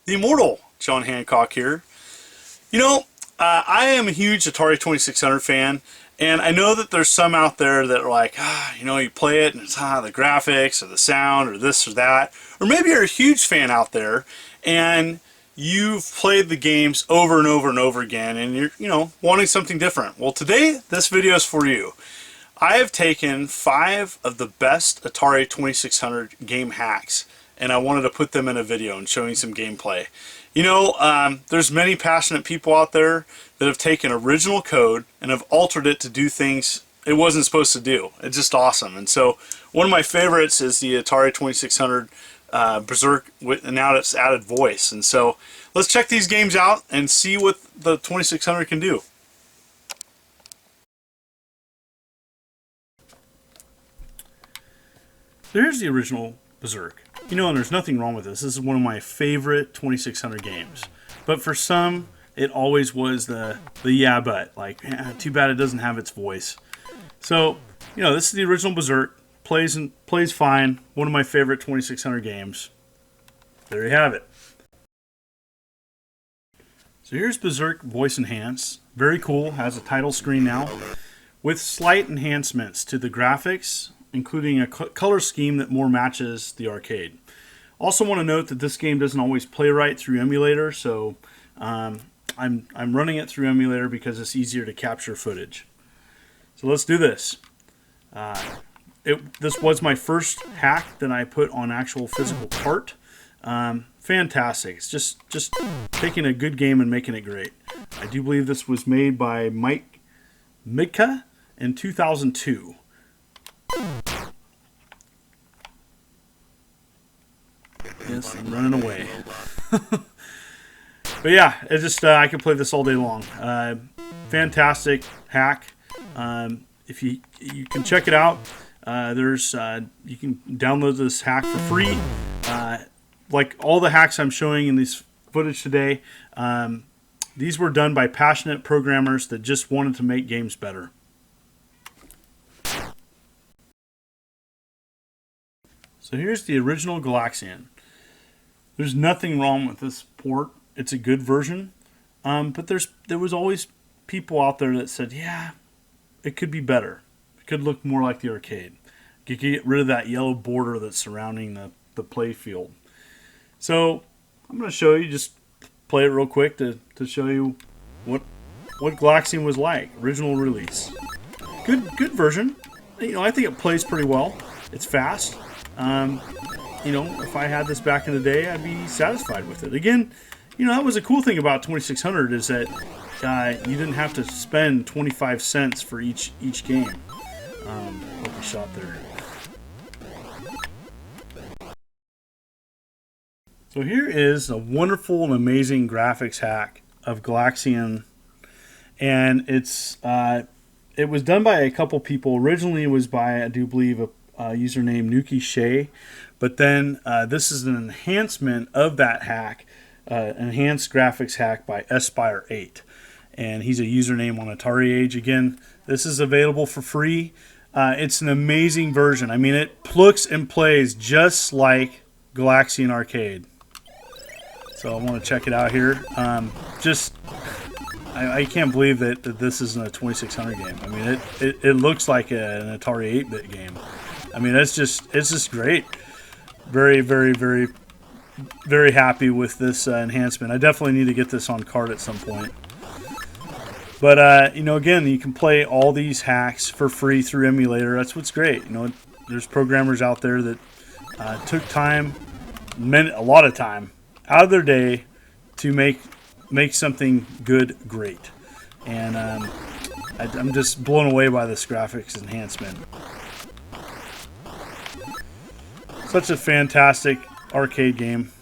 the immortal John Hancock here. You know, I am a huge Atari 2600 fan, and I know that there's some out there that are like, you know, you play it and it's the graphics or the sound or this or that. Or maybe you're a huge fan out there and you've played the games over and over and over again and you're, you know, wanting something different. Well, today, this video is for you. I have taken 5 of the best Atari 2600 game hacks, and I wanted to put them in a video and showing some gameplay. You know, there's many passionate people out there that have taken original code and have altered it to do things it wasn't supposed to do. It's just awesome. And so one of my favorites is the Atari 2600 Berserk, and now it's added voice. And so let's check these games out and see what the 2600 can do. So here's the original Berserk. You know, and there's nothing wrong with this. This is one of my favorite 2600 games. But for some, it always was the yeah but. Like, too bad it doesn't have its voice. So, you know, this is the original Berserk. Plays fine. One of my favorite 2600 games. There you have it. So here's Berserk Voice Enhance. Very cool. Has a title screen now. With slight enhancements to the graphics, including a color scheme that more matches the arcade. Also want to note that this game doesn't always play right through emulator, so I'm running it through emulator because it's easier to capture footage. So let's do this. This was my first hack that I put on actual physical part. Fantastic. It's just taking a good game and making it great. I do believe this was made by Mike Midka in 2002. Yes, I'm running away. But yeah, it's just I can play this all day long. Fantastic hack. If you can check it out, you can download this hack for free. Like all the hacks I'm showing in this footage today, these were done by passionate programmers that just wanted to make games better. So here's the original Galaxian. There's nothing wrong with this port. It's a good version. But there was always people out there that said, yeah, it could be better. It could look more like the arcade. You could get rid of that yellow border that's surrounding the play field. So I'm going to show you, just play it real quick to show you what Galaxian was like. Original release. Good version. You know, I think it plays pretty well. It's fast. You know, if I had this back in the day, I'd be satisfied with it. Again, you know, that was a cool thing about 2600 is that you didn't have to spend 25 cents for each game. Hope a shot there. So here is a wonderful and amazing graphics hack of Galaxian, and it was done by a couple people. Originally, it was by, I do believe, a user named Nuki Shea, but then this is an enhancement of that hack, enhanced graphics hack by Espire8, and he's a username on Atari Age. Again, this is available for free. It's an amazing version. I mean, it looks and plays just like Galaxian Arcade. So I want to check it out here. I can't believe that this isn't a 2600 game. I mean, it looks like an Atari 8-bit game. I mean, it's just great. Very, very, very, very happy with this enhancement. I definitely need to get this on card at some point. But you know, again, you can play all these hacks for free through emulator. That's what's great. You know, there's programmers out there that took time, a lot of time, out of their day to make something good great. And I'm just blown away by this graphics enhancement. Such a fantastic arcade game.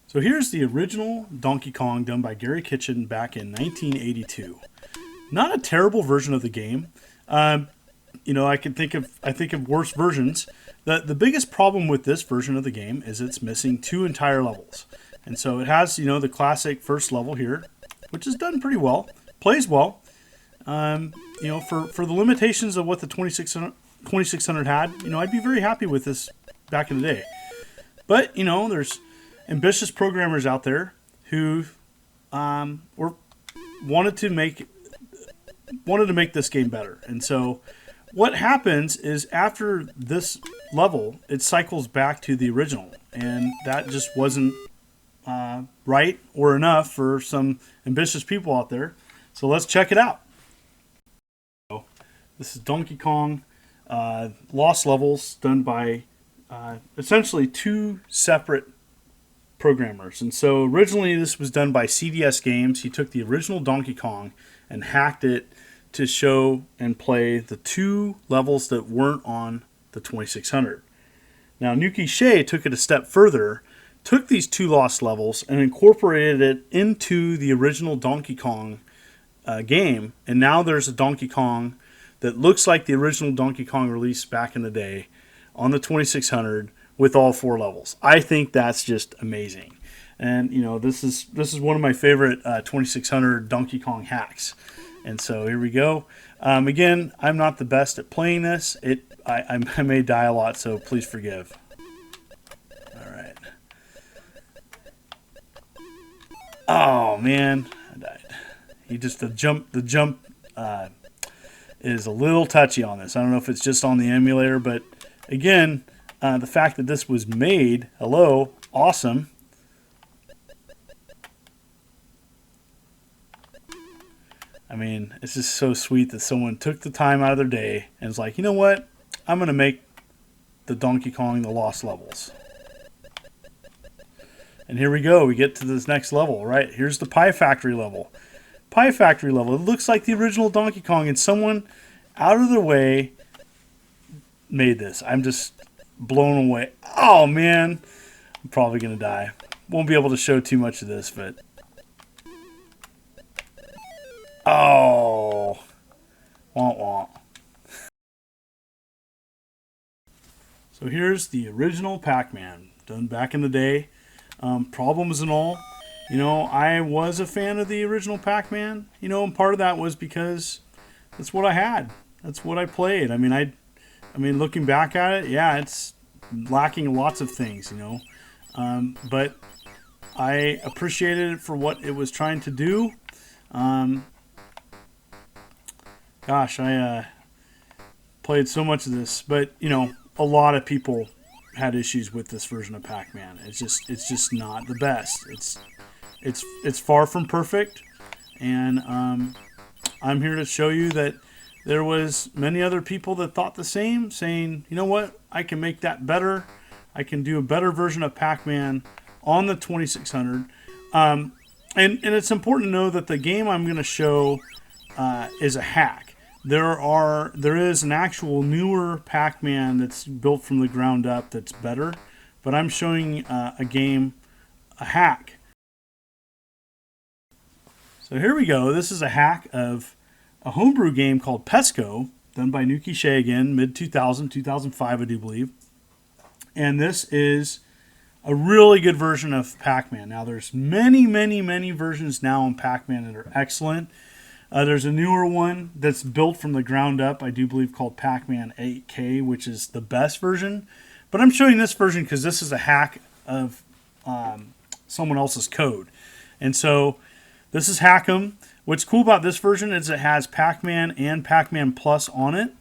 So here's the original Donkey Kong done by Gary Kitchen back in 1982. Not a terrible version of the game. You know, I think of worse versions. The biggest problem with this version of the game is it's missing 2 entire levels. And so it has, you know, the classic first level here, which is done pretty well, plays well. You know, for the limitations of what the 2600 had, you know, I'd be very happy with this back in the day. But, you know, there's ambitious programmers out there who were wanted to make this game better. And so what happens is after this level, it cycles back to the original. And that just wasn't right or enough for some ambitious people out there. So let's check it out. This is Donkey Kong Lost Levels, done by essentially two separate programmers. And so originally this was done by CDS Games. He took the original Donkey Kong and hacked it to show and play the two levels that weren't on the 2600. Now Nuki Shea took it a step further, took these two lost levels and incorporated it into the original Donkey Kong game, and now there's a Donkey Kong that looks like the original Donkey Kong release back in the day on the 2600 with all four levels. I think that's just amazing. And you know, this is one of my favorite 2600 Donkey Kong hacks. And so here we go. Again, I'm not the best at playing this. I may die a lot, so please forgive. All right. Oh man, I died. The jump is a little touchy on this. I don't know if it's just on the emulator, but again, the fact that this was made, awesome. I mean, it's just so sweet that someone took the time out of their day and was like, you know what? I'm going to make the Donkey Kong the Lost Levels. And here we go. We get to this next level, right? Here's the Pie Factory level. Pie Factory level. It looks like the original Donkey Kong, and someone out of their way made this. I'm just blown away. Oh, man. I'm probably going to die. Won't be able to show too much of this, but... Oh. Womp womp. So here's the original Pac-Man, done back in the day. Problems and all. You know, I was a fan of the original Pac-Man, you know, and part of that was because that's what I had. That's what I played. I mean, looking back at it, yeah, it's lacking lots of things, you know. But I appreciated it for what it was trying to do. Gosh, I played so much of this, but, you know, a lot of people had issues with this version of Pac-Man. It's just not the best. It's far from perfect, and I'm here to show you that there was many other people that thought the same, saying, you know what, I can make that better. I can do a better version of Pac-Man on the 2600. And it's important to know that the game I'm going to show is a hack. There is an actual newer Pac-Man that's built from the ground up that's better, but I'm showing a hack. So here we go. This is a hack of a homebrew game called Pesco, done by Nuki Shea again, mid-2000, 2005, I do believe. And this is a really good version of Pac-Man. Now, there's many, many, many versions now on Pac-Man that are excellent. There's a newer one that's built from the ground up, I do believe, called Pac-Man 8K, which is the best version. But I'm showing this version because this is a hack of someone else's code. And so this is Hack'em. What's cool about this version is it has Pac-Man and Pac-Man Plus on it.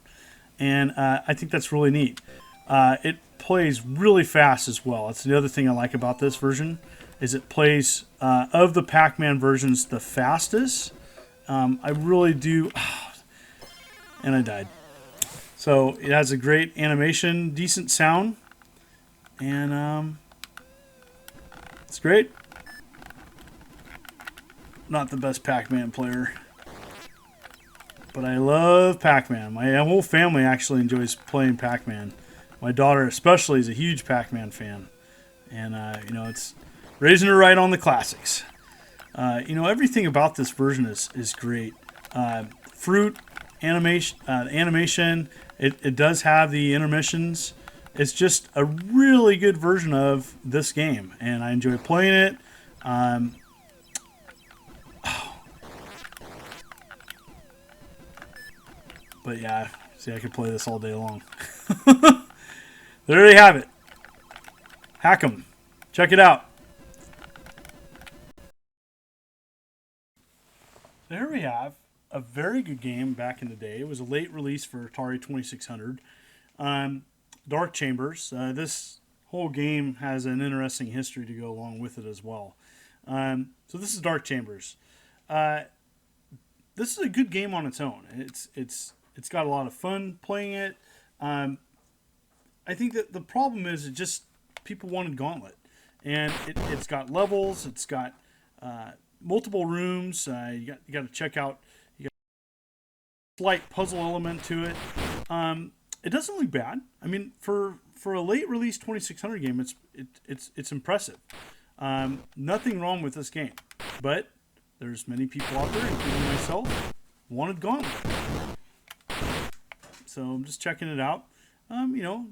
And I think that's really neat. It plays really fast as well. That's the other thing I like about this version, is it plays, of the Pac-Man versions, the fastest. I really do. And I died. So it has a great animation, decent sound, and it's great. Not the best Pac-Man player, but I love Pac-Man. My whole family actually enjoys playing Pac-Man. My daughter especially is a huge Pac-Man fan, and you know, it's raising her right on the classics. You know, everything about this version is great. Fruit animation. It does have the intermissions. It's just a really good version of this game, and I enjoy playing it. But yeah, see, I could play this all day long. There you have it. Hack 'em. Check it out. So here we have a very good game back in the day. It was a late release for Atari 2600. Dark Chambers. This whole game has an interesting history to go along with it as well. So this is Dark Chambers. This is a good game on its own. It's got a lot of fun playing it. I think that the problem is it just people wanted Gauntlet, and it's got levels. It's got multiple rooms. You got to check out. You got a slight puzzle element to it. It doesn't look bad. I mean, for a late release 2600 game, it's impressive. Nothing wrong with this game, but there's many people out there, including myself, wanted Gauntlet. So I'm just checking it out.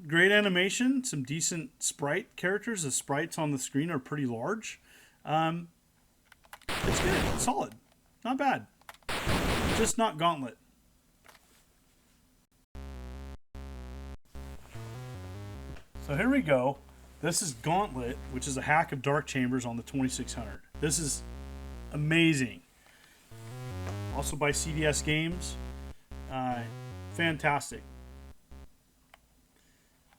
Great animation, some decent sprite characters. The sprites on the screen are pretty large. It's good. It's solid. Not bad. Just not Gauntlet. So here we go. This is Gauntlet, which is a hack of Dark Chambers on the 2600. This is amazing. Also by CDS Games. Fantastic.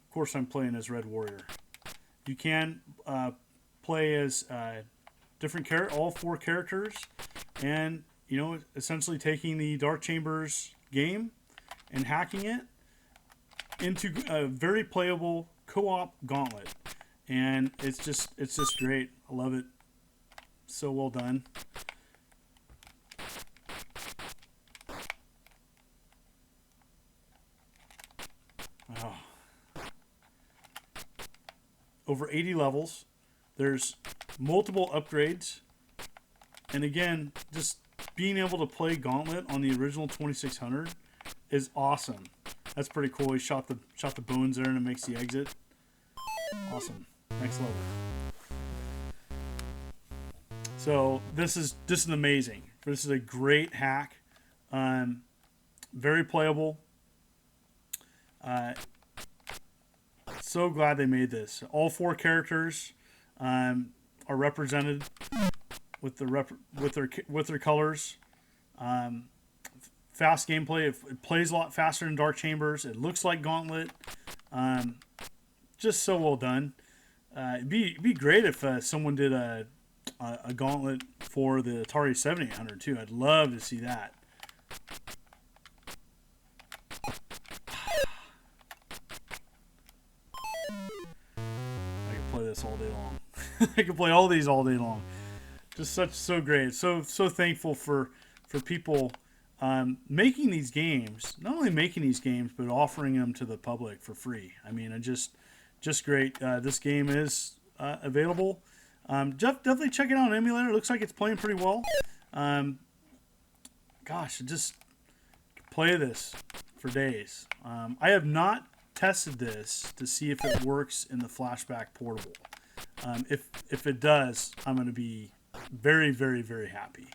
Of course, I'm playing as Red Warrior. You can play as all 4 characters, and essentially taking the Dark Chambers game and hacking it into a very playable co-op Gauntlet, and it's just great. I love it. So well done. Oh. Over 80 levels. There's multiple upgrades, and again, just being able to play Gauntlet on the original 2600 is awesome. That's pretty cool. He shot the bones there, and it makes the exit. Awesome. Next level. So this is amazing. This is a great hack. Very playable. So glad they made this. All 4 characters are represented with their colors. Fast gameplay. It plays a lot faster than Dark Chambers. It looks like Gauntlet. Just so well done. It'd be great if someone did a Gauntlet for the Atari 7800 too. I'd love to see that. I could play this all day long. I could play all these all day long. Just so great. So thankful for people making these games. Not only making these games, but offering them to the public for free. I mean, just great. This game is available. Definitely check it out on emulator. It looks like it's playing pretty well. Gosh, just play this for days. I have not tested this to see if it works in the Flashback Portable. If it does, I'm going to be very, very, very happy.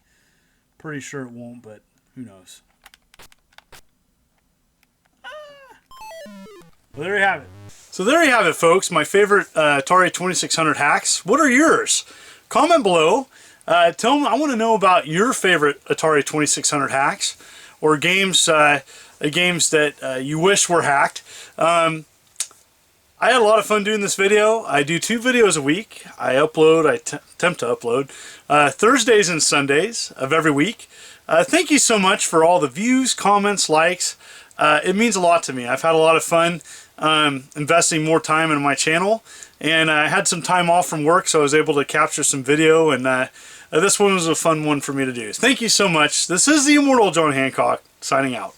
Pretty sure it won't, but who knows. Well, there you have it. So there you have it, folks. My favorite Atari 2600 hacks. What are yours? Comment below. Tell me. I want to know about your favorite Atari 2600 hacks or games that you wish were hacked. I had a lot of fun doing this video. I do 2 videos a week. I attempt to upload Thursdays and Sundays of every week. Thank you so much for all the views, comments, likes. It means a lot to me. I've had a lot of fun investing more time in my channel, and I had some time off from work, so I was able to capture some video, and this one was a fun one for me to do. Thank you so much. This is the Immortal John Hancock, signing out.